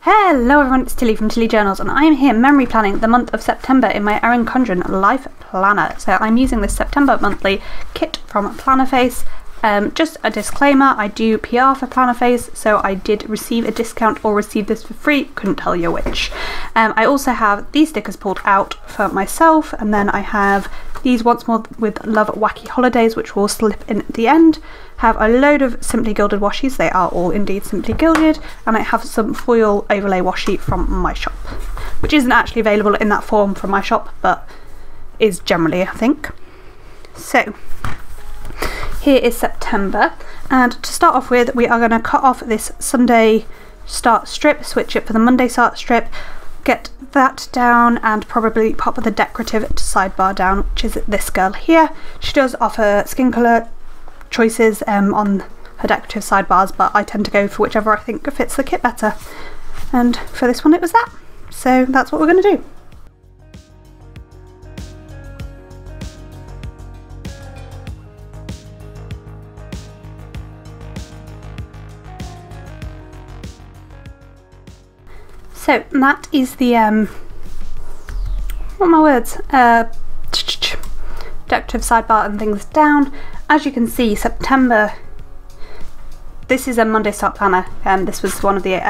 Hello everyone, it's Tilly from Tilly Journals and I am here memory planning the month of September in my Erin Condren life planner. So I'm using this September monthly kit from Plannerface. Just a disclaimer, I do PR for Plannerface, so I did receive a discount or receive this for free, couldn't tell you which. I also have these stickers pulled out for myself, and then I have these Once More with Love Wacky Holidays, which will slip in at the end. Have a load of Simply Gilded washies, they are all indeed Simply Gilded, and I have some foil overlay washi from my shop, which isn't actually available in that form from my shop, but is generally, I think. So, here is September, and to start off with, we are going to cut off this Sunday start strip, switch it for the Monday start strip, get that down, and probably pop the decorative sidebar down, which is this girl here. She does offer skin colour choices on her decorative sidebars, but I tend to go for whichever I think fits the kit better, and for this one it was that, so that's what we're going to do. So that is the what are my words? Decorative sidebar and things down. As you can see, September. This is a Monday start planner. This was one of the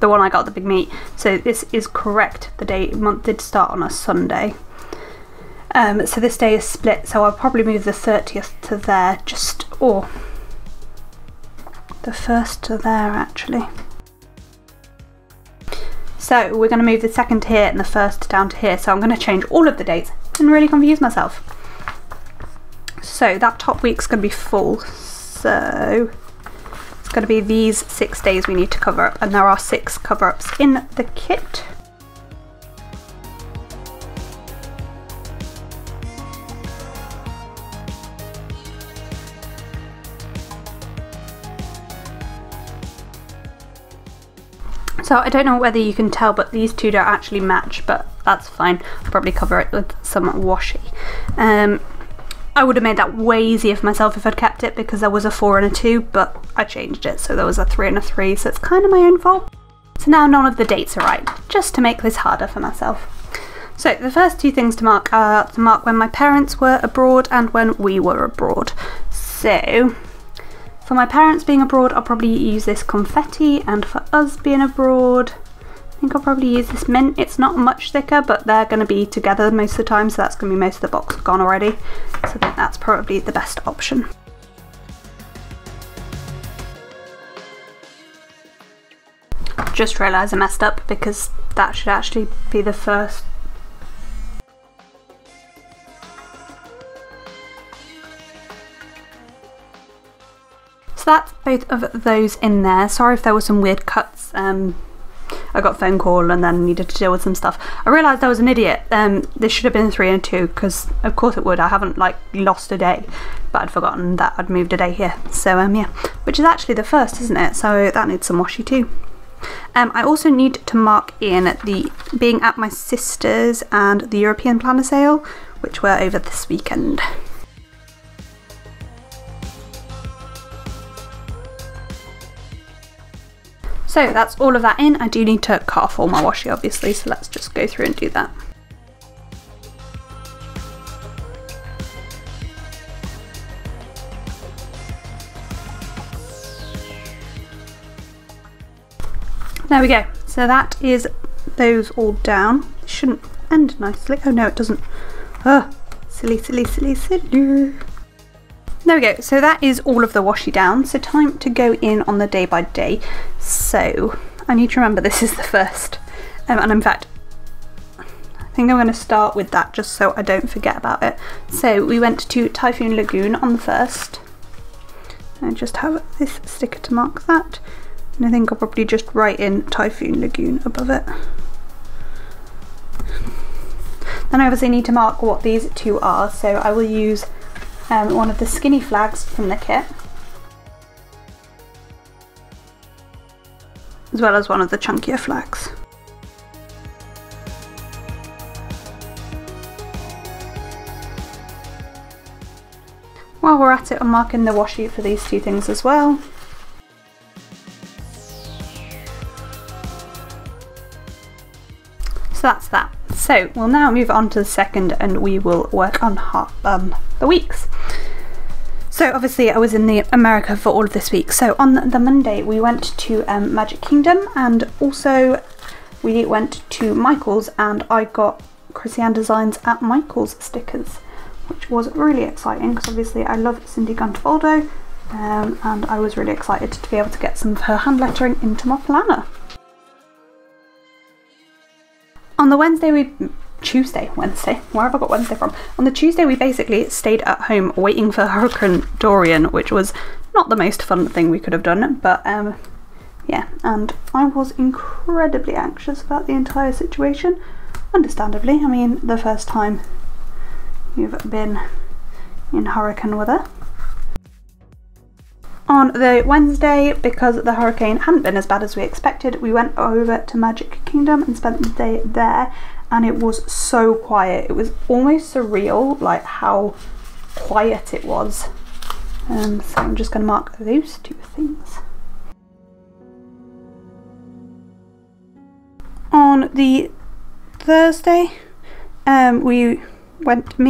one I got at the big meet. So this is correct. The month did start on a Sunday. So this day is split. So I'll probably move the 30th to there, or the 1st to there actually. So we're going to move the 2nd here and the 1st down to here, so I'm going to change all of the dates and really confuse myself. So that top week's going to be full, so it's going to be these 6 days we need to cover up, and there are 6 cover-ups in the kit. So I don't know whether you can tell, but these two don't actually match, but that's fine. I'll probably cover it with some washi. I would have made that way easier for myself if I'd kept it, because there was a 4 and a 2, but I changed it, so there was a 3 and a 3, so it's kind of my own fault. So now none of the dates are right, just to make this harder for myself. So the first 2 things to mark are to mark when my parents were abroad and when we were abroad. So for my parents being abroad, I'll probably use this confetti, and for us being abroad, I think I'll probably use this mint. It's not much thicker, but they're going to be together most of the time, so that's going to be most of the box gone already. So I think that's probably the best option. Just realised I messed up, because that should actually be the first. So that's both of those in there. Sorry if there were some weird cuts. I got a phone call and then needed to deal with some stuff. I realised I was an idiot. This should have been 3 and 2, because of course it would. I haven't like lost a day, but I'd forgotten that I'd moved a day here. So yeah, which is actually the 1st, isn't it? So that needs some washi too. I also need to mark in the being at my sister's and the European planner sale, which were over this weekend. So that's all of that in. I do need to cut off all my washi obviously, so let's just go through and do that. There we go. So that is those all down. It shouldn't end nicely. Oh no, it doesn't. Oh, silly, silly, silly, silly. There we go, so that is all of the washi down, so time to go in on the day by day. So I need to remember this is the 1st, and in fact I think I'm going to start with that just so I don't forget about it. So we went to Typhoon Lagoon on the 1st, and I just have this sticker to mark that, and I think I'll probably just write in Typhoon Lagoon above it. Then I obviously need to mark what these 2 are, so I will use one of the skinny flags from the kit, as well as one of the chunkier flags. While we're at it, I'm marking the washi for these 2 things as well. that's that. So we'll now move on to the second and we will work on the weeks. So obviously I was in America for all of this week. So on the Monday we went to Magic Kingdom, and also we went to Michael's, and I got Chrissy-Anne Designs at Michael's stickers, which was really exciting because obviously I love Cindy Guntervaldo, and I was really excited to be able to get some of her hand lettering into my planner. On the Wednesday, where have I got Wednesday from? On the Tuesday we basically stayed at home waiting for Hurricane Dorian, which was not the most fun thing we could have done, but yeah, and I was incredibly anxious about the entire situation, understandably. I mean, the first time you've been in hurricane weather. On the Wednesday, because the hurricane hadn't been as bad as we expected, we went over to Magic Kingdom and spent the day there, and it was so quiet. It was almost surreal, like how quiet it was. So I'm just going to mark those two things. On the Thursday, me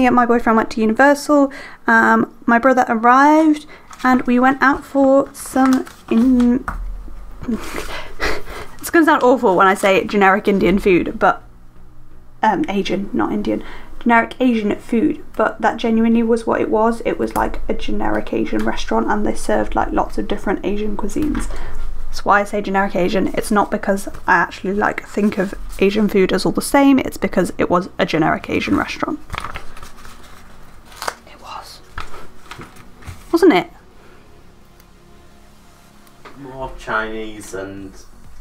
and my boyfriend went to Universal. My brother arrived, and we went out for some it's going to sound awful when I say generic Indian food, but Asian, not Indian. Generic Asian food, but that genuinely was what it was. It was like a generic Asian restaurant, and they served like lots of different Asian cuisines. That's why I say generic Asian. It's not because I actually like think of Asian food as all the same, it's because it was a generic Asian restaurant. It was. Wasn't it? More Chinese and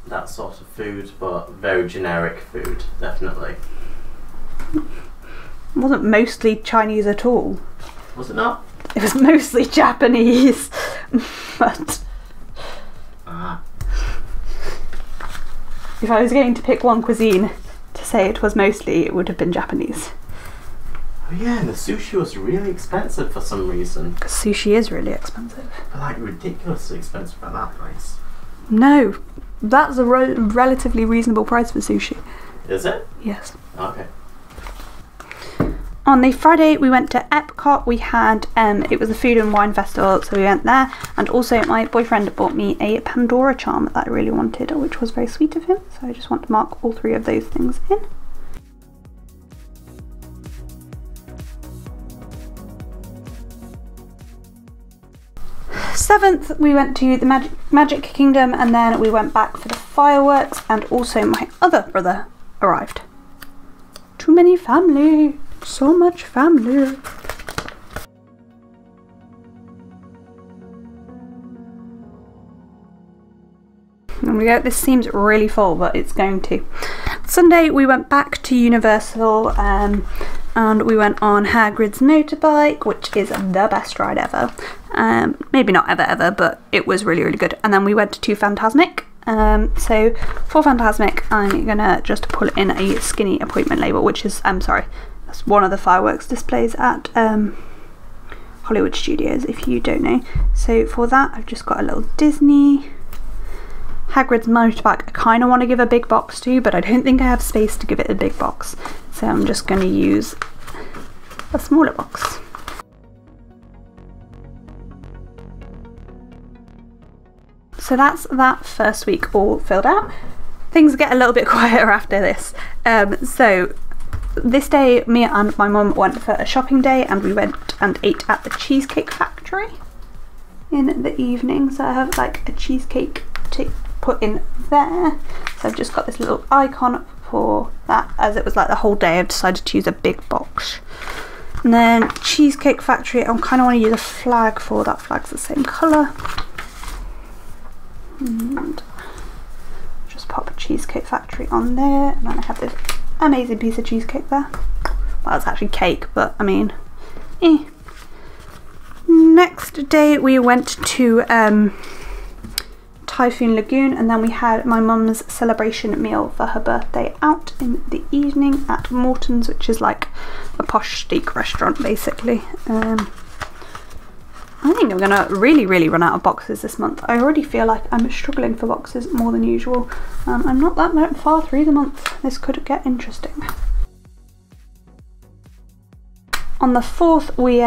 that sort of food, but very generic food, definitely. It wasn't mostly Chinese at all. Was it not? It was mostly Japanese, but if I was going to pick one cuisine to say it was mostly, it would have been Japanese. Oh yeah, and the sushi was really expensive for some reason. Because sushi is really expensive. But like ridiculously expensive at that price. No, that's a relatively reasonable price for sushi. Is it? Yes. Okay. On the Friday we went to Epcot. We had, it was a food and wine festival, so we went there, and also my boyfriend bought me a Pandora charm that I really wanted, which was very sweet of him, so I just want to mark all three of those things in. Seventh, we went to the Magic Kingdom, and then we went back for the fireworks, and also my other brother arrived. Too many family. So much family. There we go. This seems really full, but it's going to. Sunday we went back to Universal, and we went on Hagrid's motorbike, which is the best ride ever. Maybe not ever, but it was really, really good. And then we went to Fantasmic. So for Fantasmic, I'm gonna just pull in a skinny appointment label, which is, I'm sorry, that's one of the fireworks displays at Hollywood Studios, if you don't know. So for that, I've just got a little Disney. Hagrid's motorbike, I kind of want to give a big box to, but I don't think I have space to give it a big box. So I'm just going to use a smaller box. So that's that first week all filled out. Things get a little bit quieter after this. So this day, me and my mum went for a shopping day, and we went and ate at the Cheesecake Factory in the evening. So I have like a cheesecake to put in there. So I've just got this little icon for that. As it was like the whole day, I've decided to use a big box. And then Cheesecake Factory, I kind of want to use a flag for that. Flag's the same colour. And just pop a Cheesecake Factory on there, and then I have this amazing piece of cheesecake there. Well, it's actually cake, but I mean, Next day we went to Typhoon Lagoon, and then we had my mum's celebration meal for her birthday out in the evening at Morton's, which is like a posh steak restaurant basically. I think I'm gonna really run out of boxes this month. I already feel like I'm struggling for boxes more than usual. I'm not that far through the month. This could get interesting. On the 4th we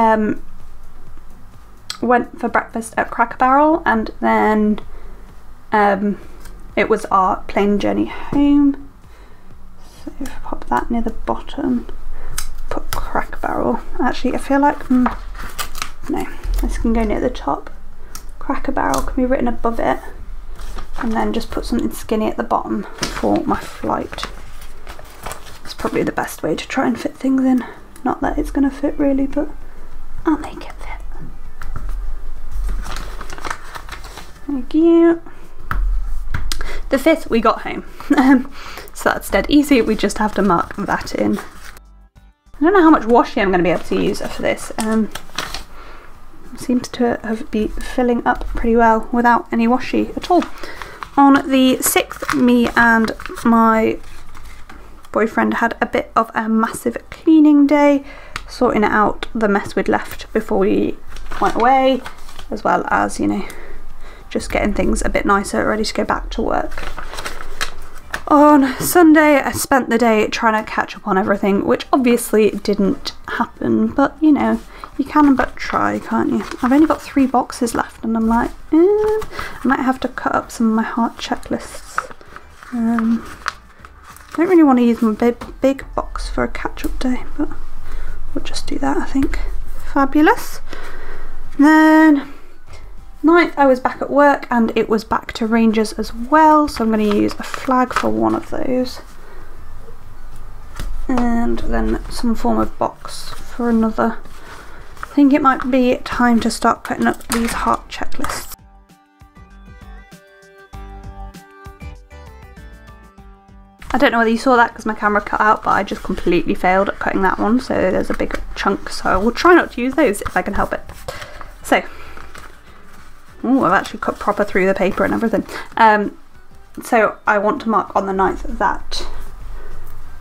went for breakfast at Cracker Barrel, and then it was our plane journey home. So if I pop that near the bottom, put Cracker Barrel. Actually, I feel like no, this can go near the top. Cracker Barrel can be written above it, and then just put something skinny at the bottom for my flight. It's probably the best way to try and fit things in. Not that it's going to fit really, but I'll make it fit. Thank you. The 5th we got home, so that's dead easy. We just have to mark that in. I don't know how much washi I'm going to be able to use for this. Seems to have been filling up pretty well without any washi at all. On the 6th, me and my boyfriend had a bit of a massive cleaning day, sorting out the mess we'd left before we went away, as well as, you know, just getting things a bit nicer, ready to go back to work. On Sunday, I spent the day trying to catch up on everything, which obviously didn't happen, but you know, you can but try, can't you? I've only got 3 boxes left, and I'm like, I might have to cut up some of my heart checklists. I don't really want to use my big box for a catch-up day, but we'll just do that, I think. Fabulous. Then 9th I was back at work, and it was back to Rangers as well, so I'm going to use a flag for one of those, and then some form of box for another. I think it might be time to start putting up these heart checklists. I don't know whether you saw that because my camera cut out, but I just completely failed at cutting that one, so there's a big chunk, so I will try not to use those if I can help it. So, oh, I've actually cut proper through the paper and everything. So I want to mark on the 9th that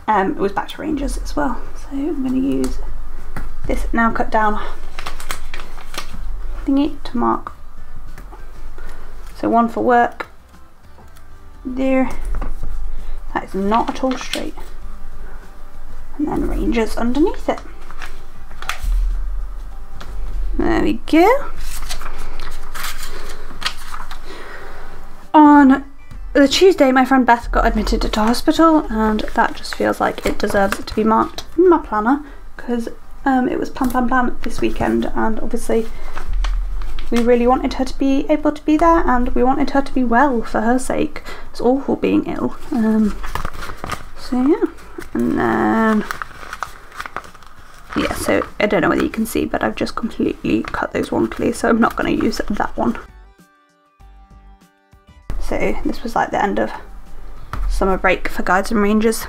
it was back to Rangers as well. So I'm going to use this now cut down thingy to mark. So one for work. There. That is not at all straight. And then Rangers underneath it. There we go. On the Tuesday, my friend Beth got admitted to hospital, and that just feels like it deserves to be marked in my planner, because it was plan this weekend, and obviously we really wanted her to be able to be there, and we wanted her to be well for her sake. It's awful being ill. So yeah, and then yeah, so I don't know whether you can see, but I've just completely cut those wonkily, so I'm not going to use that one. So this was like the end of summer break for Guides and Rangers.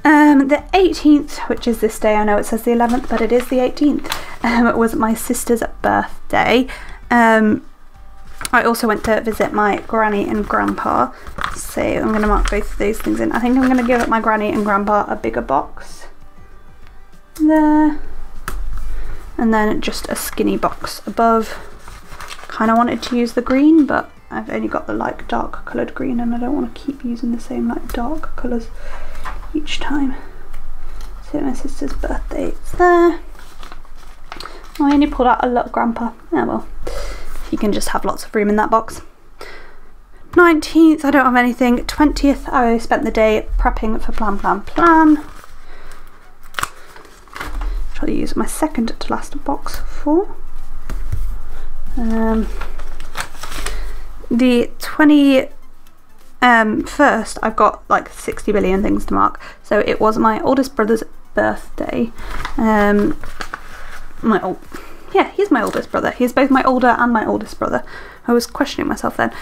The 18th, which is this day, I know it says the 11th, but it is the 18th, it was my sister's birthday. I also went to visit my granny and grandpa, so I'm going to mark both of those things in. I think I'm going to give my granny and grandpa a bigger box there, and then just a skinny box above. Kind of wanted to use the green, but I've only got the like dark coloured green, and I don't want to keep using the same like dark colours each time. So my sister's birthday is there. Oh, I only pulled out a lot of grandpa. Oh well, you can just have lots of room in that box. 19th, I don't have anything. 20th, I spent the day prepping for Plan. Which I'll use my second to last box for. The 21st, I've got like 60 billion things to mark. So it was my oldest brother's birthday. Yeah, he's my oldest brother. He's both my older and my oldest brother. I was questioning myself then.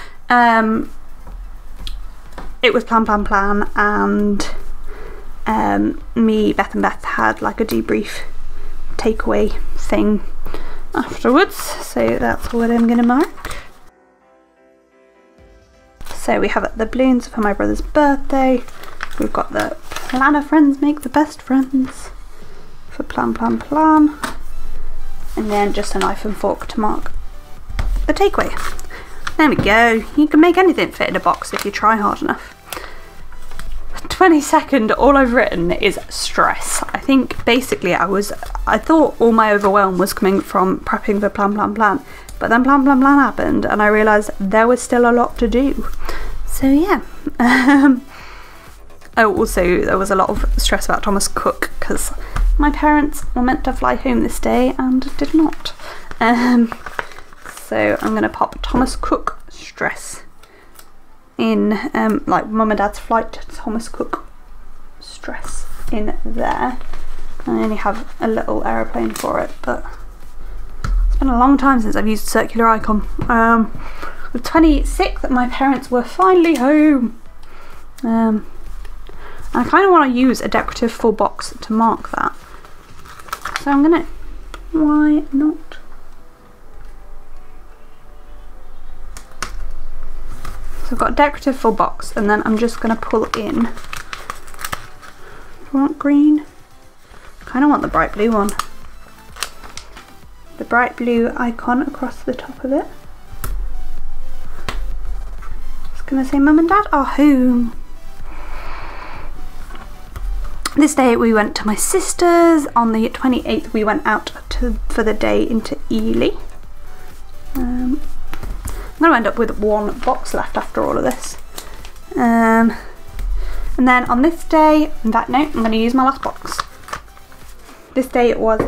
It was Plan, and me, Beth and Beth had like a debrief takeaway thing afterwards. So that's what I'm gonna mark. So we have the balloons for my brother's birthday. We've got the planner friends make the best friends for Plan. and then just a knife and fork to mark the takeaway. There we go. You can make anything fit in a box if you try hard enough. 22nd, all I've written is stress. I think basically I thought all my overwhelm was coming from prepping for plan, but then plan happened and I realised there was still a lot to do. So yeah. Oh, also there was a lot of stress about Thomas Cook because my parents were meant to fly home this day and did not. So I'm going to pop Thomas Cook stress in, like Mum and Dad's flight, Thomas Cook stress in there. I only have a little aeroplane for it, but it's been a long time since I've used circular icon. The 26th, my parents were finally home. I kind of want to use a decorative full box to mark that. So I'm gonna, why not? So I've got a decorative full box and then I'm just going to pull in. Do I want green? I kind of want the bright blue one. The bright blue icon across the top of it. Just going to say Mum and Dad are home. This day we went to my sister's. On the 28th we went out for the day into Ely. I'm going to end up with one box left after all of this. And then on this day, on that note, I'm going to use my last box. This day it was,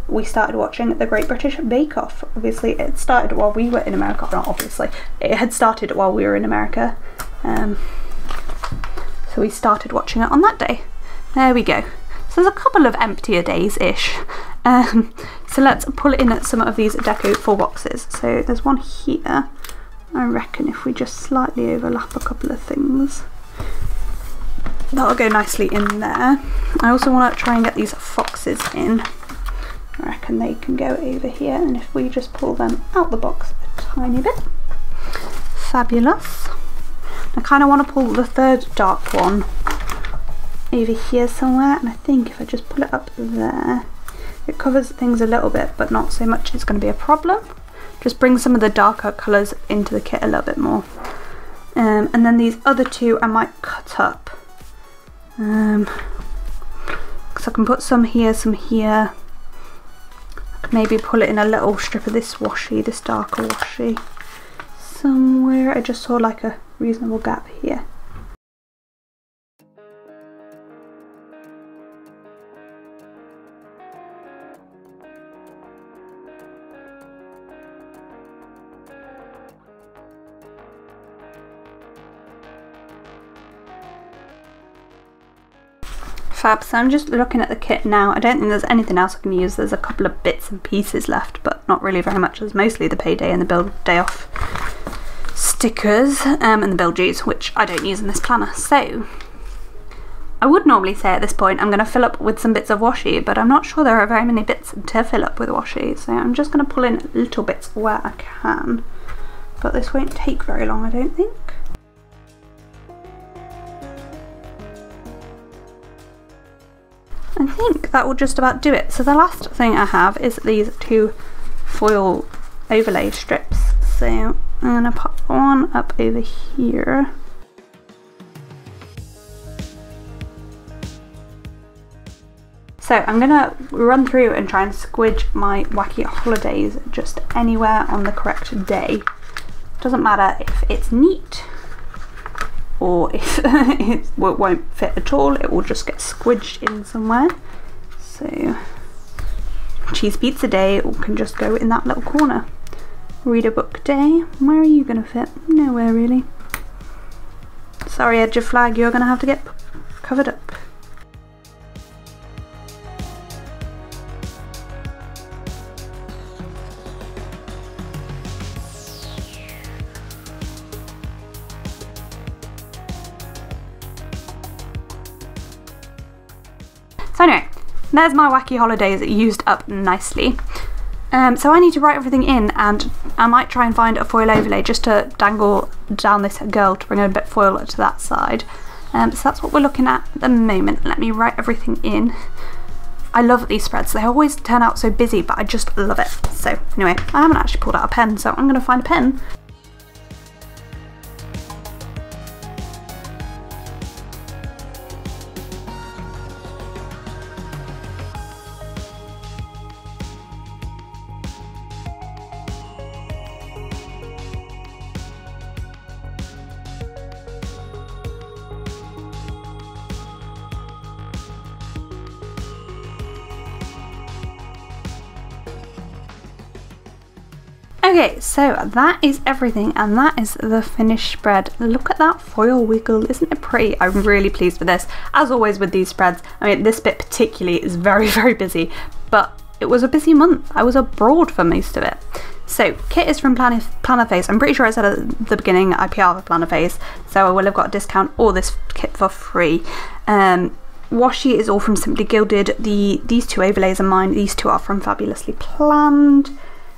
we started watching The Great British Bake Off. Obviously it started while we were in America, not obviously, it had started while we were in America. So we started watching it on that day. There we go. So there's a couple of emptier days-ish. So let's pull in some of these deco full boxes. So there's one here. I reckon if we just slightly overlap a couple of things, that'll go nicely in there. I also want to try and get these foxes in. I reckon they can go over here, and if we just pull them out the box a tiny bit. Fabulous. I kind of want to pull the third dark one over here somewhere, and I think if I just pull it up there, it covers things a little bit, but not so much it's going to be a problem. Just bring some of the darker colours into the kit a little bit more. And then these other two I might cut up. Because I can put some here, some here. I can maybe pull it in a little strip of this washi, this darker washi. Somewhere I just saw like a reasonable gap here. Fab. So I'm just looking at the kit now. I don't think there's anything else I can use. There's a couple of bits and pieces left, but not really very much. There's mostly the payday and the build day off stickers and the build dues, which I don't use in this planner. So I would normally say at this point I'm going to fill up with some bits of washi, but I'm not sure there are very many bits to fill up with washi, so I'm just going to pull in little bits where I can. But this won't take very long, I don't think. I think that will just about do it. So the last thing I have is these two foil overlay strips. So I'm going to pop one up over here. So I'm going to run through and try and squidge my wacky holidays just anywhere on the correct day. Doesn't matter if it's neat or if it won't fit at all, it will just get squidged in somewhere. So cheese pizza day can just go in that little corner. Read a book day, where are you going to fit? Nowhere really. Sorry Edge of Flag, you're going to have to get covered up. So anyway, there's my wacky holidays used up nicely. So I need to write everything in, and I might try and find a foil overlay just to dangle down this girl to bring a bit of foil to that side. So that's what we're looking at the moment. Let me write everything in. I love these spreads. They always turn out so busy, but I just love it. So anyway, I haven't actually pulled out a pen, so I'm going to find a pen. Okay, so that is everything, and that is the finished spread. Look at that foil wiggle, isn't it pretty? I'm really pleased with this. As always with these spreads, I mean, this bit particularly is very, very busy, but it was a busy month. I was abroad for most of it. So, kit is from Plannerface. I'm pretty sure I said at the beginning I PR for Plannerface, so I will have got a discount or this kit for free. Washi is all from Simply Gilded. These two overlays are mine. These two are from Fabulously Planned.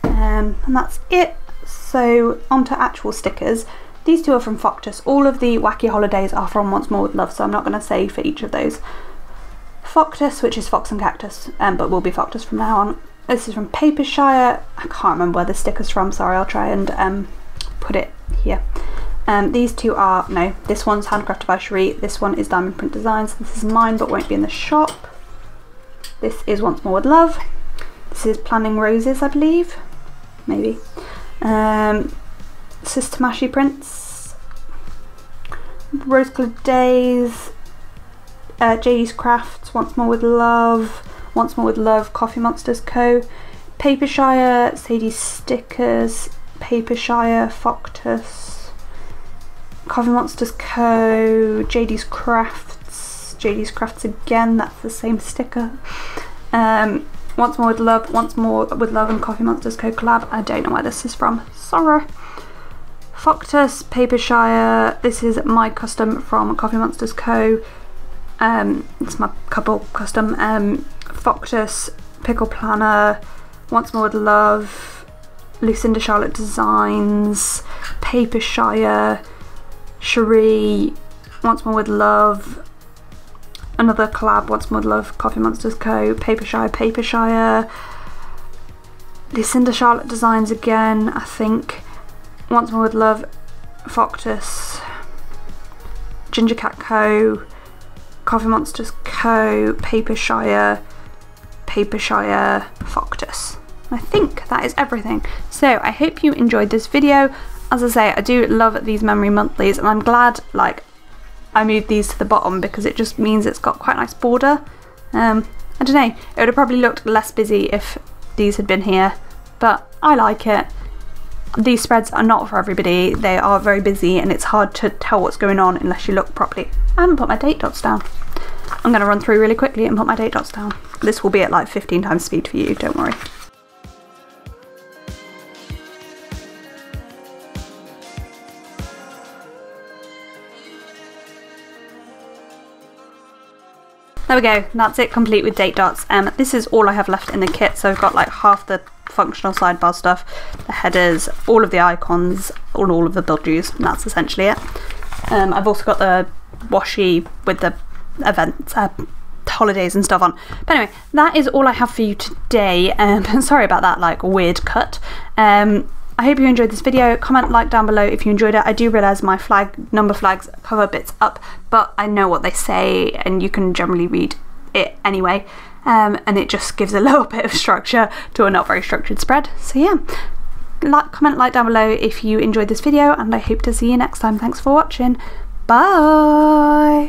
And that's it. So onto actual stickers. These two are from Foctus. All of the Wacky Holidays are from Once More With Love, so I'm not going to say for each of those. Foctus, which is Fox and Cactus, but will be Foctus from now on. This is from Papershire. I can't remember where the sticker's from, sorry, I'll try and put it here. These two are, no, this one's Handcrafted by Cherie, this one is Diamond Print Designs. This is mine but won't be in the shop. This is Once More With Love. This is Planning Roses, I believe. Maybe. Systemashi Prints, Rose Coloured Days, JD's Crafts, Once More With Love, Once More With Love, Coffee Monsters Co., Papershire, Sadie's Stickers, Papershire, Foctus, Coffee Monsters Co., JD's Crafts again, that's the same sticker. Once More With Love, Once More With Love and Coffee Monsters Co collab. I don't know where this is from, sorry. Foctus, Papershire, this is my custom from Coffee Monsters Co. It's my couple custom. Foctus, Pickle Planner, Once More With Love, Lucinda Charlotte Designs, Papershire, Cherie, Once More With Love, another collab, Once More With Love, Coffee Monsters Co., Papershire, Lucinda Charlotte Designs again, I think, Once More With Love, Foctus, Ginger Cat Co., Coffee Monsters Co., Papershire, Foctus. I think that is everything. So I hope you enjoyed this video. As I say, I do love these memory monthlies, and I'm glad like I moved these to the bottom because it just means it's got quite a nice border. I don't know, it would have probably looked less busy if these had been here, but I like it. These spreads are not for everybody, they are very busy and it's hard to tell what's going on unless you look properly. I haven't put my date dots down. I'm going to run through really quickly and put my date dots down. This will be at like 15 times speed for you, don't worry. There we go, that's it, complete with date dots. This is all I have left in the kit, so I've got like half the functional sidebar stuff, the headers, all of the icons, all of the build-us, and that's essentially it. I've also got the washi with the events, holidays and stuff on. But anyway, that is all I have for you today. Sorry about that like weird cut. I hope you enjoyed this video. Comment, like down below if you enjoyed it. I do realise my number flags cover bits up, but I know what they say and you can generally read it anyway. And it just gives a little bit of structure to a not very structured spread. So yeah, comment, like down below if you enjoyed this video, and I hope to see you next time. Thanks for watching. Bye!